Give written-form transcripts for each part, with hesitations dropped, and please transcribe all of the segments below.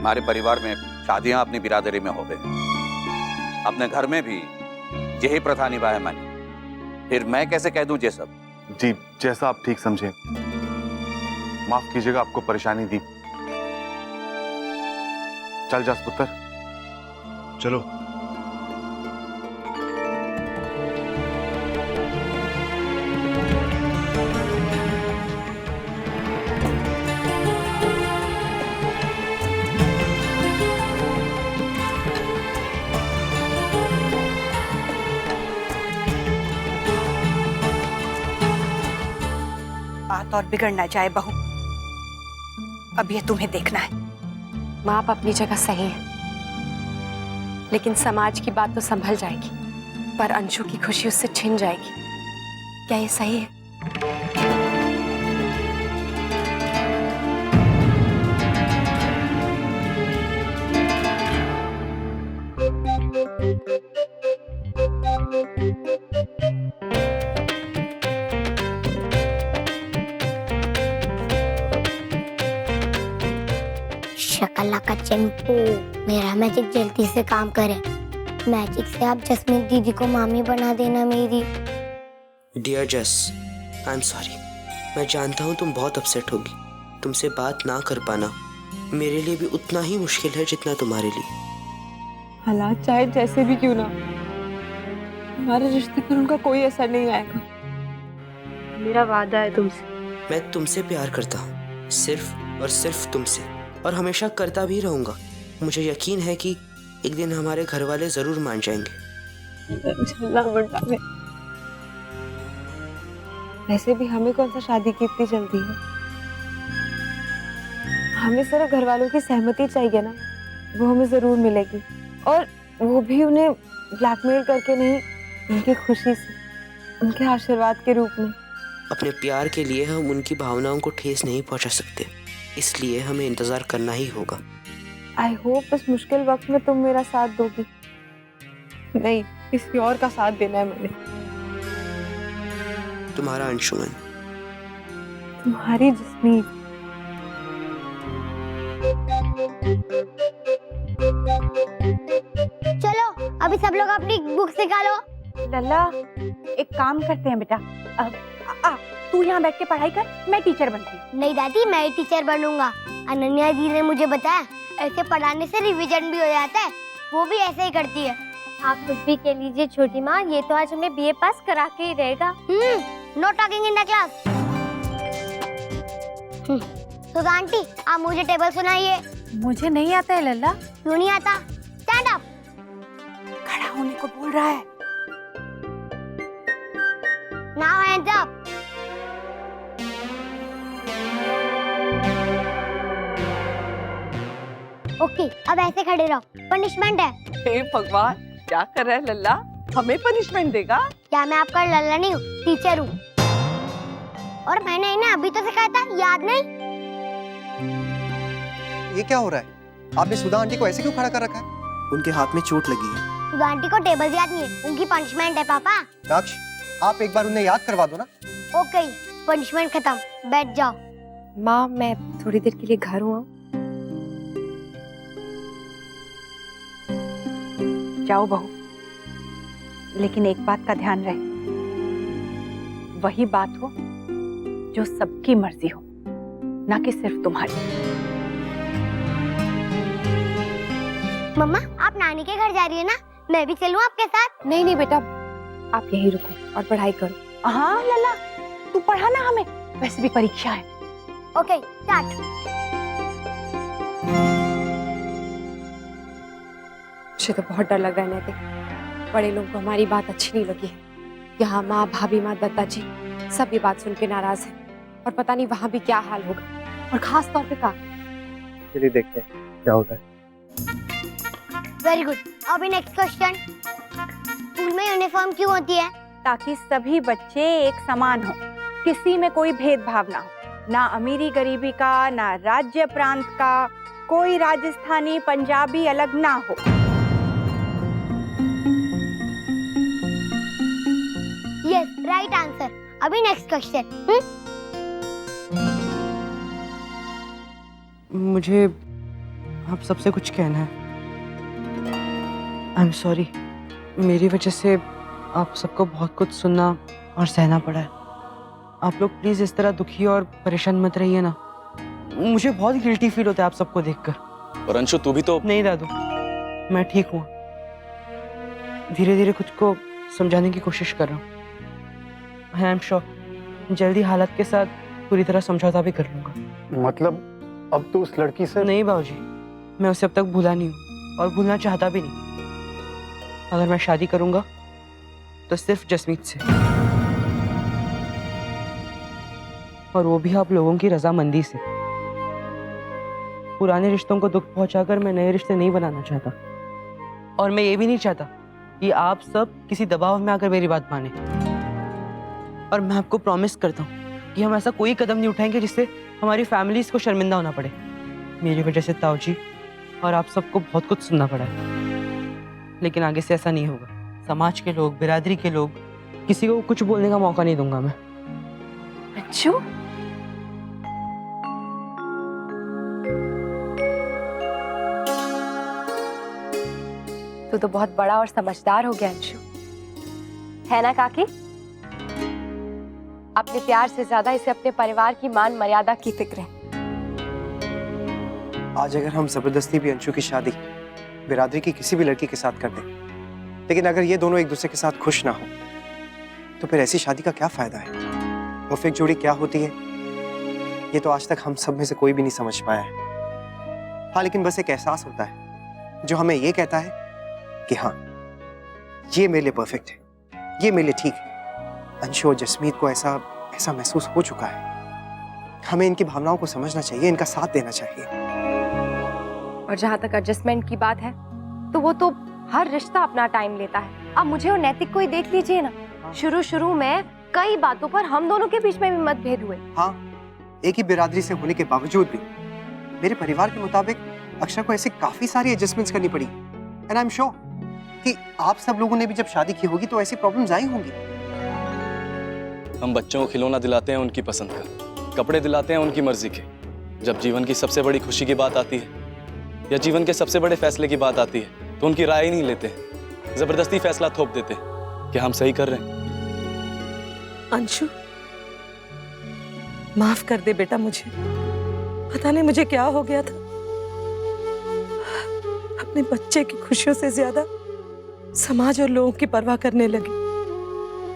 हमारे परिवार में शादियां अपनी बिरादरी में हो गई, अपने घर में भी यही प्रथा निभाए मैंने, फिर मैं कैसे कह दूं ये सब? जी जैसा आप ठीक समझे। माफ कीजिएगा आपको परेशानी दी। चल जा पुत्र, चलो। बात और बिगड़ ना जाए बहू, अब ये तुम्हें देखना है। माँ आप अपनी जगह सही है, लेकिन समाज की बात तो संभल जाएगी, पर अंशु की खुशी उससे छिन जाएगी। क्या ये सही है? शकला का चिंपू, मेरा मैजिक जल्दी से काम करे। मैजिक से आप जस्मीन दीदी को मामी बना देना मेरी। डियर जस, आई एम सॉरी। मैं जानता हूँ तुम बहुत अपसेट होगी। तुमसे बात ना कर पाना मेरे लिए भी उतना ही मुश्किल है जितना तुम्हारे लिए। हालात चाहे जैसे भी क्यों ना, हमारे रिश्ते पर उनका कोई असर नहीं आएगा। मेरा वादा है तुमसे। मैं तुमसे प्यार करता हूँ, सिर्फ और सिर्फ तुमसे, और हमेशा करता भी रहूंगा। मुझे यकीन है कि एक दिन हमारे घर वाले जरूर मान जाएंगे। वैसे भी हमें कौन सा शादी की इतनी जल्दी है? हमें सिर्फ घर वालों की सहमति चाहिए ना, वो हमें जरूर मिलेगी, और वो भी उन्हें ब्लैकमेल करके नहीं, उनकी खुशी से, उनके आशीर्वाद के रूप में। अपने प्यार के लिए हम उनकी भावनाओं को ठेस नहीं पहुंचा सकते, इसलिए हमें इंतजार करना ही होगा। आई होप इस मुश्किल वक्त में तुम मेरा साथ दोगी। नहीं, किसी और का साथ देना है मैंने। तुम्हारा अंशुमन। तुम्हारी जस्मीन। चलो अभी सब लोग अपनी बुक्स निकालो। लल्ला, एक काम करते हैं बेटा, तू यहाँ बैठ के पढ़ाई कर, मैं टीचर बनती हूँ। नहीं दादी, मैं ही टीचर बनूंगा। अनन्या जी ने मुझे बताया ऐसे पढ़ाने से रिवीजन भी हो जाता है, वो भी ऐसे ही करती है। आप कुछ भी कह लीजिए छोटी माँ, ये तो आज हमें बीए पास करा के ही रहेगा। Know talking in the class. तो आंटी आप मुझे टेबल सुनाइए। मुझे नहीं आता है लल्ला। क्यों नहीं आता? Stand up. खड़ा होने को बोल रहा है। Now hands up. ओके, अब ऐसे खड़े रहो, पनिशमेंट है। हे भगवान, क्या कर रहा है लल्ला? हमें पनिशमेंट देगा? क्या मैं आपका लल्ला नहीं हूँ, टीचर हूँ। और मैंने इन्हें अभी तो सिखाया था, याद नहीं? ये क्या हो रहा है? आपने सुधा आंटी को ऐसे क्यों खड़ा कर रखा है? उनके हाथ में चोट लगी है। सुधा आंटी को टेबल याद नहीं है, उनकी पनिशमेंट है पापा। दाक्ष, आप एक बार उन्हें याद करवा दो ना। ओके, पनिशमेंट खत्म, बैठ जाओ। माँ मैं थोड़ी देर के लिए घर हूँ। जाओ बहू, लेकिन एक बात का ध्यान रहे, वही बात हो जो सबकी मर्जी हो, ना कि सिर्फ तुम्हारी। मम्मा आप नानी के घर जा रही है ना, मैं भी चलूं आपके साथ? नहीं नहीं बेटा, आप यहीं रुको और पढ़ाई करो। हाँ लल्ला, तू पढ़ा ना हमें, वैसे भी परीक्षा है। Okay, start. मुझे तो बहुत डर लग रहा है नैतिक। बड़े लोगों को हमारी बात अच्छी नहीं लगी है। यहाँ माँ, भाभी, माँ, दत्ता जी सब ये बात सुन के नाराज है, और पता नहीं वहाँ भी क्या हाल होगा, और खास तौर पे का। चलिए देखते हैं क्या होता है। Very good. अभी नेक्स्ट क्वेश्चन, स्कूल में यूनिफॉर्म क्यों होती है? ताकि सभी बच्चे एक समान हो, किसी में कोई भेदभाव ना हो, ना अमीरी गरीबी का, ना राज्य प्रांत का, कोई राजस्थानी पंजाबी अलग ना हो। Yes, right answer. अभी नेक्स्ट क्वेश्चन। मुझे आप सबसे कुछ कहना है। आई एम सॉरी, मेरी वजह से आप सबको बहुत कुछ सुनना और सहना पड़ा है। आप लोग प्लीज इस तरह दुखी और परेशान मत रहिए ना। मुझे बहुत गिल्टी फील होता है आप सबको देखकर। और अंशु तू भी तो। नहीं दादू, मैं ठीक हूँ। धीरे धीरे खुद को समझाने की कोशिश कर रहा हूँ। आई एम श्योर जल्दी हालत के साथ पूरी तरह समझौता भी कर लूंगा। मतलब अब तो उस लड़की से? नहीं बाबूजी, मैं उसे अब तक भूला नहीं हूँ और भूलना चाहता भी नहीं। अगर मैं शादी करूंगा तो सिर्फ जसमीत से, और वो भी आप लोगों की रजामंदी से। पुराने रिश्तों को दुख पहुंचाकर मैं नए रिश्ते नहीं बनाना चाहता, और मैं ये भी नहीं चाहता कि आप सब किसी दबाव में आकर मेरी बात माने। और मैं आपको प्रॉमिस करता हूँ कि हम ऐसा कोई कदम नहीं उठाएंगे जिससे हमारी फैमिलीज को शर्मिंदा होना पड़े। मेरी वजह से ताऊ जी और आप सबको बहुत कुछ सुनना पड़ा है, लेकिन आगे से ऐसा नहीं होगा। समाज के लोग, बिरादरी के लोग, किसी को कुछ बोलने का मौका नहीं दूंगा मैं। अंशु, तू तो बहुत बड़ा और समझदार हो गया अंशु, है ना काकी? अपने प्यार से ज्यादा इसे अपने परिवार की मान मर्यादा की फिक्र है। आज अगर हम जबरदस्ती भी अंशु की शादी बिरादरी की किसी भी लड़की के साथ कर दें, लेकिन अगर ये दोनों एक दूसरे के साथ खुश ना हो, तो फिर ऐसी शादी का क्या फायदा है? परफेक्ट जोड़ी क्या होती है, ये तो आज तक हम सब में से कोई भी नहीं समझ पाया है। हाँ, लेकिन बस एक एहसास होता है जो हमें ये कहता है कि हाँ, ये मेरे लिए परफेक्ट है, ये मेरे लिए ठीक है। अंशु और जसमीत को ऐसा महसूस हो चुका है। हमें इनकी भावनाओं को समझना चाहिए, इनका साथ देना चाहिए। और जहां तक एडजस्टमेंट की बात है, तो वो तो हर रिश्ता अपना टाइम लेता है। अब मुझे और नैतिक को ही देख लीजिए ना, शुरू में कई बातों पर हम दोनों के बीच में भी मतभेद हुए। हाँ, एक ही बिरादरी से होने के बावजूद भी मेरे परिवार के मुताबिक अक्षर को ऐसी काफी सारी एडजस्टमेंट्स करनी पड़ी। एंड आई एम श्योर कि आप सब लोगों ने भी जब शादी की होगी तो ऐसी प्रॉब्लम्स आई होंगी। हम बच्चों को खिलौना दिलाते हैं उनकी पसंद का, कपड़े दिलाते हैं उनकी मर्जी के। जब जीवन की सबसे बड़ी खुशी की बात आती है या जीवन के सबसे बड़े फैसले की बात आती है तो उनकी राय ही नहीं लेते, जबरदस्ती फैसला थोप देते कि हम सही कर रहे हैं। अंशु, माफ कर दे बेटा मुझे। पता नहीं मुझे क्या हो गया था, अपने बच्चे की खुशियों से ज्यादा समाज और लोगों की परवाह करने लगी।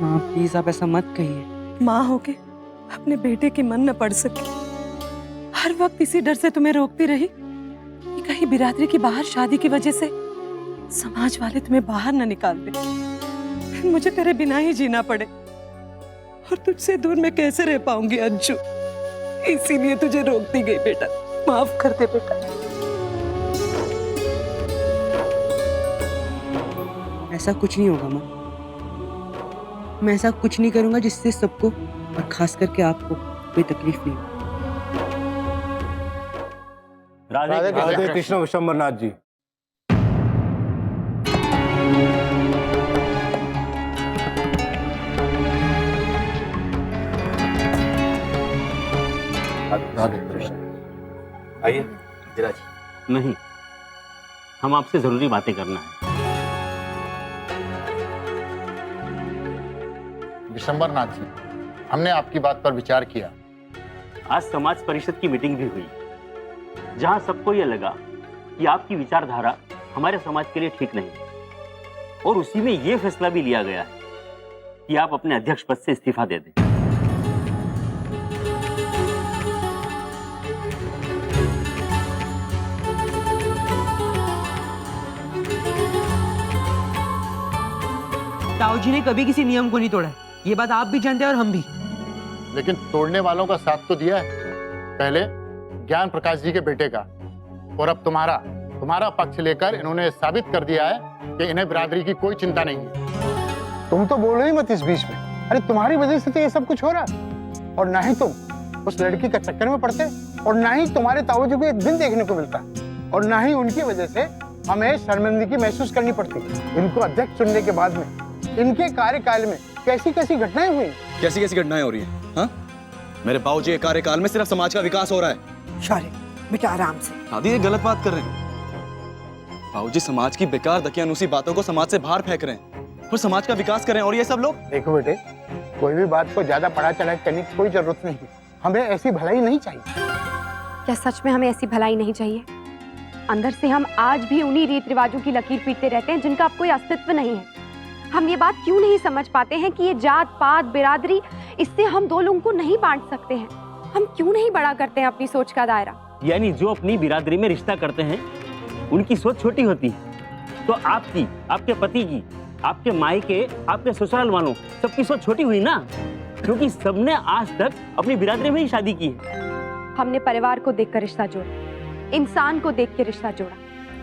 माँ प्लीज आप ऐसा मत कहिए। माँ होके अपने बेटे की मन न पड़ सकी। हर वक्त इसी डर से तुम्हें रोकती रही कि कहीं बिरादरी की बाहर शादी की वजह से समाज वाले तुम्हें बाहर न निकाल दे। मुझे तेरे बिना ही जीना पड़े, और तुझसे दूर मैं कैसे रह पाऊंगी अंशु। इसीलिए तुझे रोकती गई बेटा, माफ कर दे बेटा। ऐसा कुछ नहीं होगा माँ, मैं ऐसा कुछ नहीं करूंगा जिससे सबको और खास करके आपको कोई तकलीफ नहीं। राधे कृष्ण विश्वम्बरनाथ जी। राधे कृष्ण। आइए धीराज। नहीं, हम आपसे जरूरी बातें करना है। विशंबरनाथ जी, हमने आपकी बात पर विचार किया। आज समाज परिषद की मीटिंग भी हुई, जहां सबको यह लगा कि आपकी विचारधारा हमारे समाज के लिए ठीक नहीं, और उसी में यह फैसला भी लिया गया है कि आप अपने अध्यक्ष पद से इस्तीफा दे दें। ताऊ जी ने कभी किसी नियम को नहीं तोड़ा है, ये बात आप भी जानते हैं और हम भी। लेकिन तोड़ने वालों का साथ तो दिया है, पहले ज्ञान प्रकाश जी के बेटे का, और अब तुम्हारा पक्ष लेकर इन्होंने साबित कर दिया है कि इन्हें बिरादरी की कोई चिंता नहीं है। तुम तो बोलो ही मत इस बीच में। अरे तुम्हारी वजह से तो ये सब कुछ हो रहा है, और ना ही तुम उस लड़की का चक्कर में पड़ते, और ना ही तुम्हारे ताऊ जी को एक दिन देखने को मिलता, और ना ही उनकी वजह से हमें शर्मिंदगी महसूस करनी पड़ती। इनको अध्यक्ष चुनने के बाद में इनके कार्यकाल में कैसी कैसी घटनाएं हुई। कैसी कैसी घटनाएं हो रही हैं? हाँ, मेरे बाबूजी के कार्यकाल में सिर्फ समाज का विकास हो रहा है। शौर्य बेटा आराम से। दादी ये गलत बात कर रहे हैं। बाबूजी समाज की बेकार दकियानुसी बातों को समाज से बाहर फेंक रहे हैं और समाज का विकास कर रहे हैं, और ये सब लोग। देखो बेटे, कोई भी बात को ज्यादा पढ़ा चढ़ा करने की कोई जरूरत नहीं है। हमें ऐसी भलाई नहीं चाहिए। क्या सच में हमें ऐसी भलाई नहीं चाहिए? अंदर से हम आज भी उन्हीं रीत रिवाजों की लकीर पीटते रहते हैं जिनका अब कोई अस्तित्व नहीं है। हम ये बात क्यों नहीं समझ पाते हैं कि ये जात पात बिरादरी, इससे हम दो लोगों को नहीं बांट सकते हैं। हम क्यों नहीं बड़ा करते हैं अपनी सोच का दायरा? यानी जो अपनी बिरादरी में रिश्ता करते हैं उनकी सोच छोटी होती है, तो आपकी, आपके पति की, आपके मायके, आपके ससुराल वालों, सबकी सोच छोटी हुई ना, क्योंकि सबने आज तक अपनी बिरादरी में ही शादी की है। हमने परिवार को देखकर रिश्ता जोड़ा, इंसान को देख के रिश्ता जोड़ा,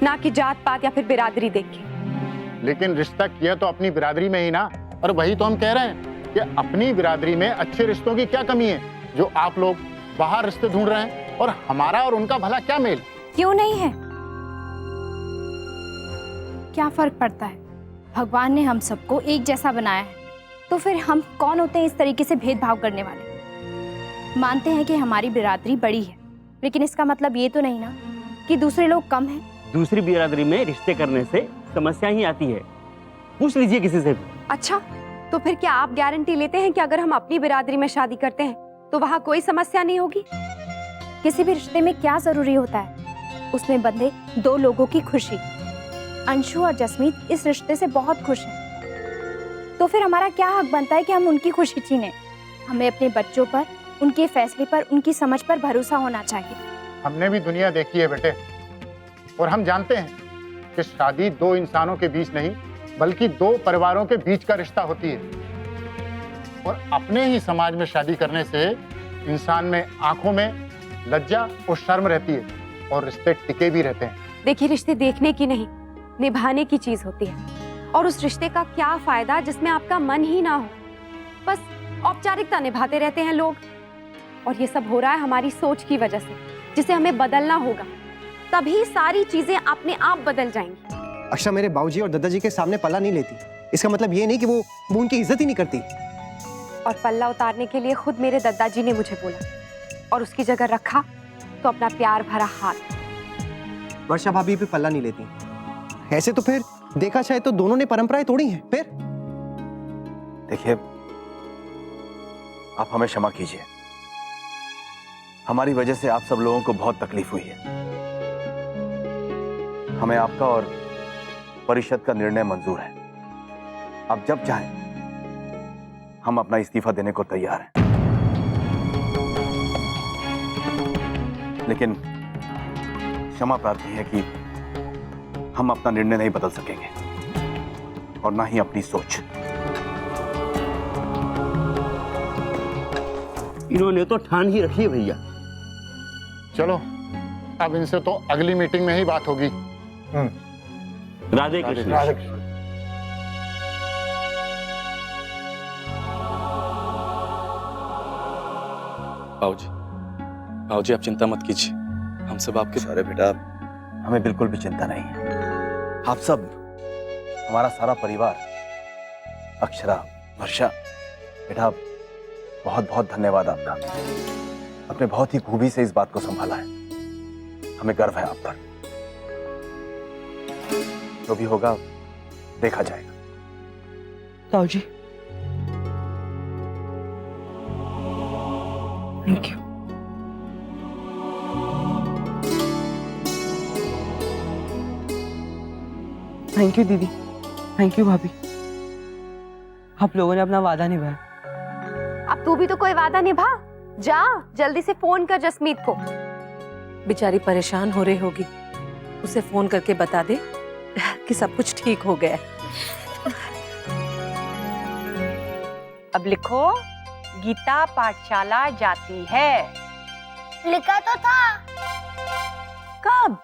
ना कि जात पात या फिर बिरादरी देख के। लेकिन रिश्ता किया तो अपनी बिरादरी में ही ना। और वही तो हम कह रहे हैं कि अपनी बिरादरी में अच्छे रिश्तों की क्या कमी है जो आप लोग बाहर रिश्ते ढूंढ रहे हैं, और हमारा और उनका भला क्या मेल? क्यों नहीं है? क्या फर्क पड़ता है? भगवान ने हम सबको एक जैसा बनाया है, तो फिर हम कौन होते हैं इस तरीके से भेदभाव करने वाले? मानते हैं कि हमारी बिरादरी बड़ी है, लेकिन इसका मतलब ये तो नहीं ना कि दूसरे लोग कम हैं। दूसरी बिरादरी में रिश्ते करने से समस्या ही आती है, पूछ लीजिए किसी से भी। अच्छा, तो फिर क्या आप गारंटी लेते हैं कि अगर हम अपनी बिरादरी में शादी करते हैं तो वहाँ कोई समस्या नहीं होगी? किसी भी रिश्ते में क्या जरूरी होता है? उसमें बंधे दो लोगों की खुशी। अंशु और जसमीत इस रिश्ते से बहुत खुश हैं, तो फिर हमारा क्या हक बनता है कि हम उनकी खुशी छीनें? हमें अपने बच्चों पर, उनके फैसले पर, उनकी समझ पर भरोसा होना चाहिए। हमने भी दुनिया देखी है बेटे, और हम जानते हैं कि शादी दो इंसानों के बीच नहीं बल्कि दो परिवारों के बीच का रिश्ता होती है। और अपने ही समाज में शादी करने से इंसान में आंखों में लज्जा और शर्म रहती है, और रिश्ते टिके भी रहते हैं। देखिए, रिश्ते देखने की नहीं, निभाने की चीज होती है। और उस रिश्ते का क्या फायदा जिसमें आपका मन ही ना हो? बस औपचारिकता निभाते रहते हैं लोग। और ये सब हो रहा है हमारी सोच की वजह से, जिसे हमें बदलना होगा, तभी सारी चीजें अपने आप बदल जाएंगी। अक्षा मेरे बाबूजी और दादाजी के सामने पल्ला नहीं लेती, इसका मतलब ये नहीं कि वो उनकी इज्जत ही नहीं करती। और पल्ला उतारने के लिए खुद मेरे दादाजी ने मुझे बोला, और उसकी जगह रखा तो अपना प्यार भरा हाथ। वर्षा भाभी भी पल्ला नहीं लेती। ऐसे तो फिर देखा जाए तो दोनों ने परंपराएं तोड़ी हैं। फिर देखिए, आप हमें क्षमा कीजिए, हमारी वजह से आप सब लोगों को बहुत तकलीफ हुई है। हमें आपका और परिषद का निर्णय मंजूर है। आप जब चाहें हम अपना इस्तीफा देने को तैयार हैं, लेकिन क्षमा प्रार्थी है कि हम अपना निर्णय नहीं बदल सकेंगे, और ना ही अपनी सोच। इन्होंने तो ठान ही रखी है भैया। चलो, अब इनसे तो अगली मीटिंग में ही बात होगी। राधे कृष्ण। राधे कृष्ण। बाबूजी आप चिंता मत कीजिए, हम सब आपके। अरे बेटा, हमें बिल्कुल भी चिंता नहीं है। आप सब, हमारा सारा परिवार, अक्षरा, वर्षा, बेटा बहुत बहुत धन्यवाद आपका। आपने बहुत ही खूबी से इस बात को संभाला है, हमें गर्व है आप पर। जो भी होगा देखा जाएगा। ताऊ जी, थैंक यू। थैंक यू दीदी, थैंक यू भाभी, आप लोगों ने अपना वादा निभाया। अब तू भी तो कोई वादा निभा। जा जल्दी से फोन कर जसमीत को। बेचारी परेशान हो रही होगी, उसे फोन करके बता दे कि सब कुछ ठीक हो गया। अब लिखो, गीता पाठशाला जाती है। लिखा तो था। कब?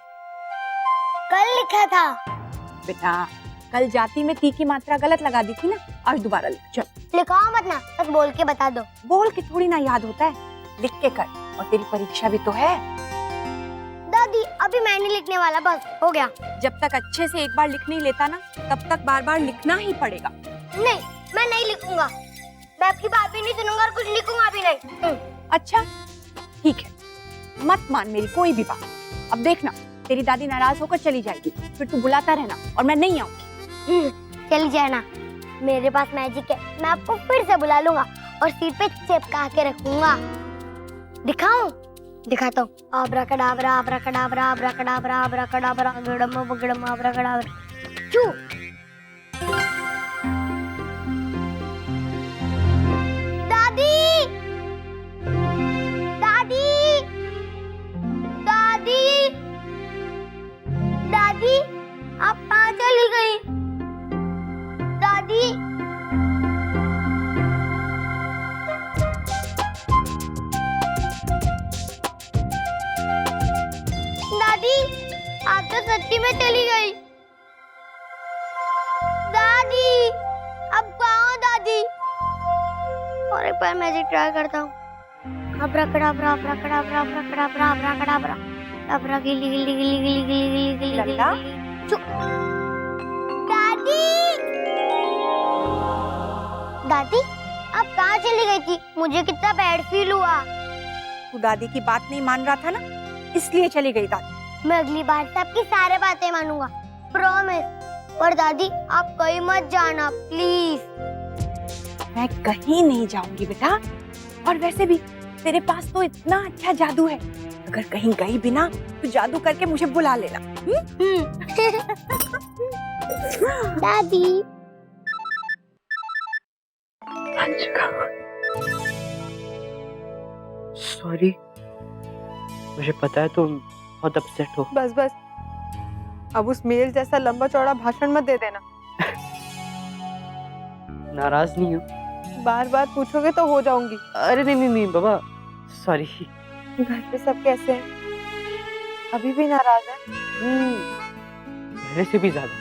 कल लिखा था। बेटा, कल जाती में ती की मात्रा गलत लगा दी थी ना, आज दोबारा लिख। चल लिखाओ मत ना, बस बोल के बता दो। बोल के थोड़ी ना याद होता है, लिख के कर। और तेरी परीक्षा भी तो है। दादी, अभी मैं नहीं लिखने वाला, बस हो गया। जब तक अच्छे से एक बार लिख नहीं लेता ना, तब तक बार बार लिखना ही पड़ेगा। नहीं, मैं नहीं लिखूंगा। मैं आपकी बात भी नहीं सुनूंगा और कुछ लिखूंगा भी नहीं। अच्छा ठीक है, मत मान मेरी कोई भी बात। अब देखना, तेरी दादी नाराज होकर चली जाएगी, फिर तू बुलाता रहना और मैं नहीं आऊंगी। चली जाना, मेरे पास मैजिक है, मैं आपको फिर से बुला लूंगा और सीट पे चिपका के रखूंगा। दिखाऊं? दिखाता हूँ। आब्राकडाब्रा आब्राकडाब्रा आब्राकडाब्रा आब्राकडाब्रा गड़म बगड़म आब्राकडाब्रा चू। दादी, दादी, दादी, दादी, आप कहाँ चली गई? दादी, दादी, आप तो सच्ची में चली गई। दादी, अब कहाँ हो दादी? और एक बार मैजिक ट्राई करता हूँ। अब्राकडाब्रा अब्राकडाब्रा अब्राकडाब्रा अब्राकडाब्रा अब्रा गिली गिली गिली गिली गिली गिली गिली लल्ला? चुप। दादी, दादी, आप कहाँ चली गई थी? मुझे कितना बैड फील हुआ। तू दादी की बात नहीं मान रहा था ना, इसलिए चली गई दादी। मैं अगली बार से आपकी सारी बातें मानूंगा, प्रॉमिस। पर दादी, आप कहीं मत जाना प्लीज। मैं कहीं नहीं जाऊंगी बेटा, और वैसे भी तेरे पास तो इतना अच्छा जादू है, अगर कहीं गई भी ना तो जादू करके मुझे बुला लेना। दादी, सॉरी, मुझे पता है तुम बहुत अपसेट हो। बस बस, अब उस मेल जैसा लंबा चौड़ा भाषण मत दे देना। नाराज नहीं हो? बार बार पूछोगे तो हो जाऊंगी। अरे नहीं बाबा, सॉरी। घर पे सब कैसे हैं? अभी भी नाराज है? पहले से भी ज्यादा।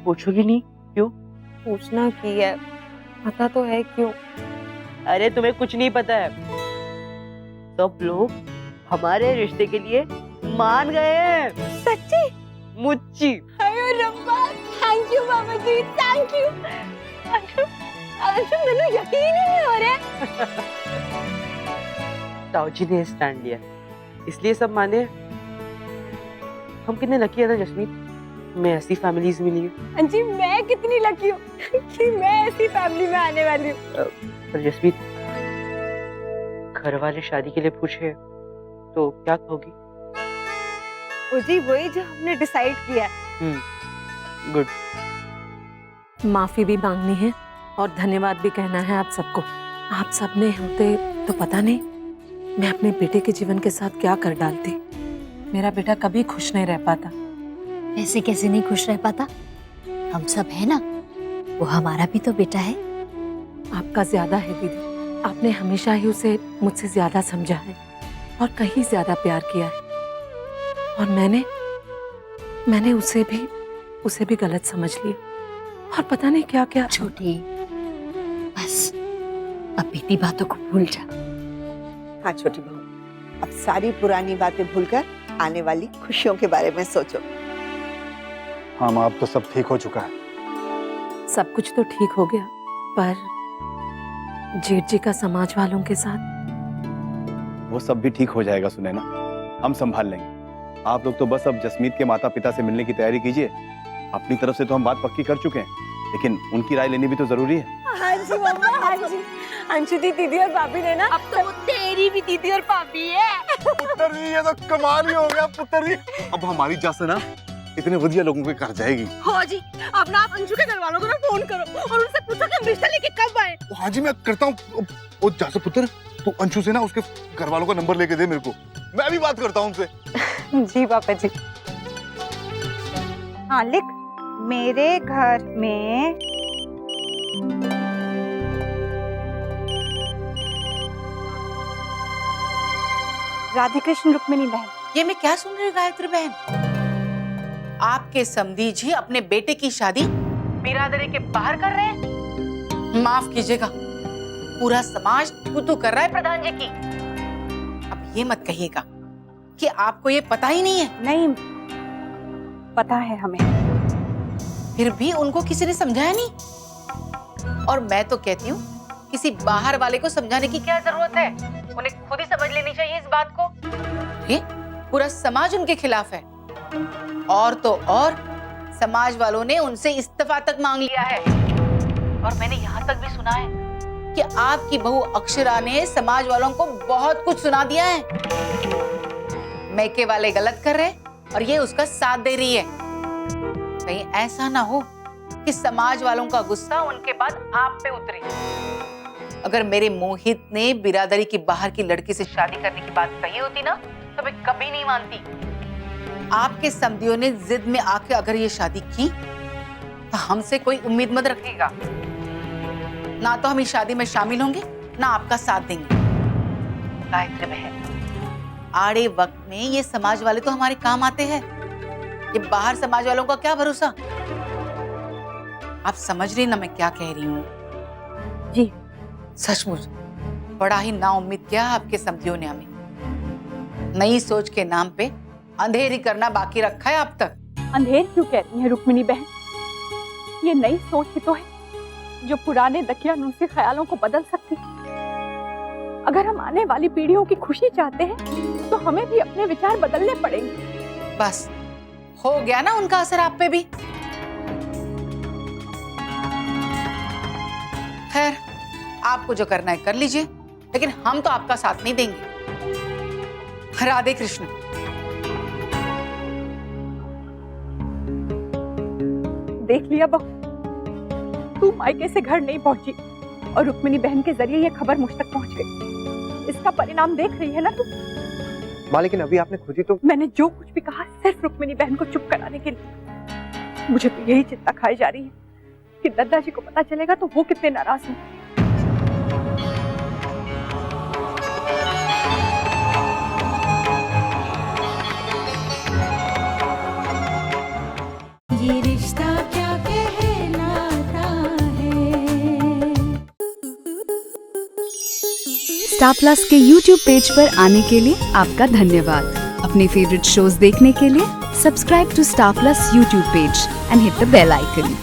पूछोगी नहीं? क्यों? पूछना की है, पता तो है क्यों। अरे तुम्हें कुछ नहीं पता है, सब लोग हमारे रिश्ते के लिए मान गए हैं। सच्ची? मुच्ची। अरे रब्बा, थैंक यू बाबा जी, थैंक यू। अंशु, मैंने यकीन ही नहीं हो रहा। ताऊजी ने स्टैंड लिया, इसलिए सब माने। हम कितने लकी है ना जसमीत, मैं ऐसी फैमिलीज मिली है। अंजी, मैं कितनी लकी हूँ कि मैं ऐसी फैमिली में आने वाली हूँ। पर जसमीत, घर वाले शादी के लिए पूछे तो क्या कहोगी? जी वही जो हमने डिसाइड किया है। गुड। माफी भी मांगनी है और धन्यवाद भी कहना है आप सबको। आप सब ने होते तो पता नहीं मैं अपने बेटे के जीवन के साथ क्या कर डालती। मेरा बेटा कभी खुश नहीं रह पाता। ऐसे कैसे नहीं खुश रह पाता? हम सब है ना, वो हमारा भी तो बेटा है। आपका ज्यादा है दीदी, आपने हमेशा ही उसे मुझसे ज्यादा समझा है और कहीं ज्यादा प्यार किया है, और मैंने उसे भी गलत समझ लिया और पता नहीं क्या क्या। छोटी, बस अब बीती बातों को भूल जा। हाँ छोटी बहू, अब सारी पुरानी बातें भूलकर आने वाली खुशियों के बारे में सोचो। हाँ माँ, अब तो सब ठीक हो चुका है। सब कुछ तो ठीक हो गया, पर जेठ जी का समाज वालों के साथ। वो सब भी ठीक हो जाएगा सुनैना, हम संभाल लेंगे। आप लोग तो बस अब जसमीत के माता पिता से मिलने की तैयारी कीजिए। अपनी तरफ से तो हम बात पक्की कर चुके हैं, लेकिन उनकी राय लेनी भी तो जरूरी है। हाँ जी मम्मा, हाँ जी। अंशु दी दीदी और भाभी ने ना, अब तो वो तेरी भी दीदी और भाभी है। पुत्र जी, ये तो कमाल ही हो गया पुत्र जी। अब हमारी जस ना इतने वधिया लोगों के घर जाएगी। हाँ जी, अब ना आप अंशु के घर वालों को ना फोन करो और उनसे पूछो कि रिश्ता लेके कब आए। हाँ जी, मैं करता हूँ। वो जैसे पुत्र, तू अंशु से ना उसके घर वालों का नंबर लेके दे मेरे को, मैं भी बात करता हूँ उनसे। जी पापा जी। हाँ लिख, मेरे घर में राधे कृष्ण रुक्मिणी बहन। ये मैं क्या सुन रही हूँ गायत्री बहन? आपके समधी जी अपने बेटे की शादी बिरादरी के बाहर कर रहे हैं? माफ कीजिएगा, पूरा समाज तू कर रहा है प्रधान जी की। अब ये मत कहिएगा कि आपको ये पता ही नहीं है। नहीं पता है हमें, फिर भी उनको किसी ने समझाया नहीं। और मैं तो कहती हूँ किसी बाहर वाले को समझाने की क्या जरूरत है, उन्हें खुद ही समझ लेनी चाहिए इस बात को। पूरा समाज उनके खिलाफ है। और तो और समाज वालों ने उनसे इस्तीफा तक मांग लिया है। और मैंने यहाँ तक भी सुना है कि आपकी बहू अक्षरा ने समाज वालों को बहुत कुछ सुना दिया है। मैके वाले गलत कर रहे और ये उसका साथ दे रही है। कहीं ऐसा ना हो कि समाज वालों का गुस्सा उनके बाद आप पे उतरे। अगर मेरे मोहित ने बिरादरी की बाहर की लड़की से शादी करने की बात कही होती ना, तो मैं कभी नहीं मानती। आपके समधियों ने जिद में आके अगर ये शादी की तो हमसे कोई उम्मीद मत रखिएगा। ना तो हम इस शादी में शामिल होंगे, ना आपका साथ देंगे। गायत्री बहन, आड़े वक्त में ये समाज वाले तो हमारे काम आते हैं। ये बाहर समाज वालों का क्या भरोसा। आप समझ रही ना मैं क्या कह रही हूँ? जी सचमुच बड़ा ही नाउम्मीद किया आपके समधियों ने हमें। नई सोच के नाम पे अंधेरी करना बाकी रखा है अब तक। अंधेर क्यों कह रही है रुक्मिणी बहन? ये नई सोच ही तो है जो पुराने दकियानूसी ख्यालों को बदल सकती है। अगर हम आने वाली पीढ़ियों की खुशी चाहते हैं तो हमें भी अपने विचार बदलने पड़ेंगे। बस हो गया ना उनका असर आप पे भी। खैर, आपको जो करना है कर लीजिए, लेकिन हम तो आपका साथ नहीं देंगे। राधे कृष्ण। देख लिया बहू, तू मायके से घर नहीं पहुंची और रुक्मिणी बहन के जरिए ये खबर मुझ तक पहुंच गई। इसका परिणाम देख रही है ना तू? माँ, लेकिन अभी आपने खुद ही तो। मैंने जो कुछ भी कहा सिर्फ रुक्मिणी बहन को चुप कराने के लिए। मुझे तो यही चिंता खाई जा रही है कि दद्दा जी को पता चलेगा तो वो कितने नाराज हैं। ये रिश्ता क्या कहलाता है। स्टार प्लस के YouTube पेज पर आने के लिए आपका धन्यवाद। अपने फेवरेट शोज देखने के लिए subscribe to Star Plus YouTube page and hit the bell icon.